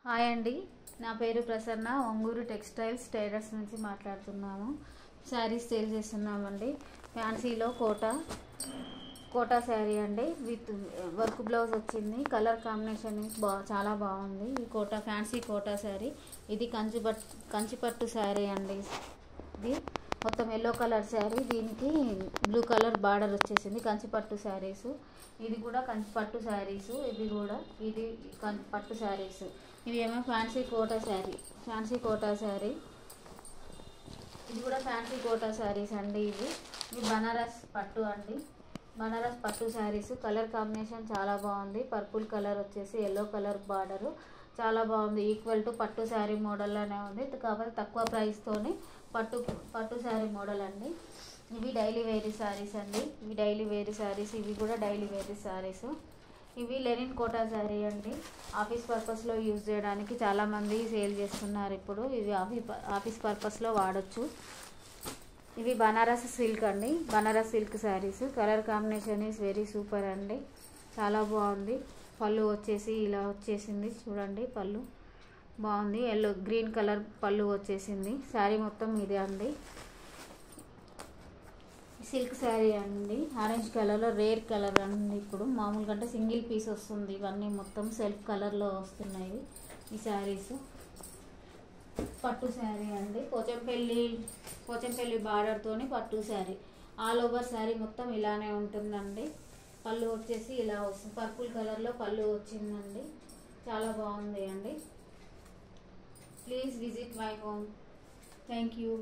Hi అండి, నా పేరు ప్రసన్న. ఒంగూరు టెక్స్టైల్స్ టైలర్స్ నుంచి మాట్లాడుతున్నాము. శారీస్ సేల్ చేస్తున్నామండి. ఫ్యాన్సీలో కోటా శారీ అండి, విత్ వర్క్ బ్లౌజ్ వచ్చింది. కలర్ కాంబినేషన్ చాలా బాగుంది. ఈ ఫ్యాన్సీ కోటా శారీ. ఇది కంచిపట్టు శారీ అండి. ఇది మొత్తం ఎల్లో కలర్ శారీ, దీనికి బ్లూ కలర్ బార్డర్ వచ్చేసింది. కంచిపట్టు శారీస్. ఇది కూడా కంచిపట్టు శారీస్. ఇది పట్టు శారీస్. ఇవి ఏమో ఫ్యాన్సీ కోటా శారీ. ఇది కూడా ఫ్యాన్సీ కోటా శారీస్ అండి. ఇవి బనారస్ పట్టు అండి. బనారస్ పట్టు శారీస్. కలర్ కాంబినేషన్ చాలా బాగుంది. పర్పుల్ కలర్ వచ్చేసి ఎల్లో కలర్ బార్డరు చాలా బాగుంది. ఈక్వల్ టు పట్టు శారీ మోడల్లోనే ఉంది, కాకపోతే తక్కువ ప్రైస్తోని పట్టు శారీ మోడల్ అండి. ఇవి డైలీ వేర్ శారీస్ అండి. ఇవి కూడా డైలీ వేర్ శారీస్. ఇవి లెనిన్ కోటా శారీ అండి. ఆఫీస్ పర్పస్లో యూజ్ చేయడానికి చాలామంది సేల్ చేస్తున్నారు ఇప్పుడు. ఇవి ఆఫీస్ పర్పస్లో వాడచ్చు. ఇవి బనారస్ సిల్క్ అండి. Banaras silk saris. Colour combination is very super అండి. చాలా బాగుంది. పళ్ళు వచ్చేసి ఇలా వచ్చేసింది చూడండి. పళ్ళు బాగుంది. గ్రీన్ కలర్ పళ్ళు వచ్చేసింది. శారీ మొత్తం ఇదే అండి. సిల్క్ శారీ అండి. ఆరెంజ్ కలర్లో రేర్ కలర్ అండి. ఇప్పుడు మామూలుగా అంటే సింగిల్ పీస్ వస్తుంది. ఇవన్నీ మొత్తం సెల్ఫ్ కలర్లో వస్తున్నాయి ఈ శారీస్. పట్టు శారీ అండి. పోచంపల్లి బార్డర్తోని పట్టు శారీ. ఆల్ ఓవర్ శారీ మొత్తం ఇలానే ఉంటుందండి. పళ్ళు వచ్చేసి ఇలా వస్తుంది. పర్పుల్ కలర్లో పళ్ళు వచ్చిందండి. చాలా బాగుంది అండి. Please visit my home. Thank you.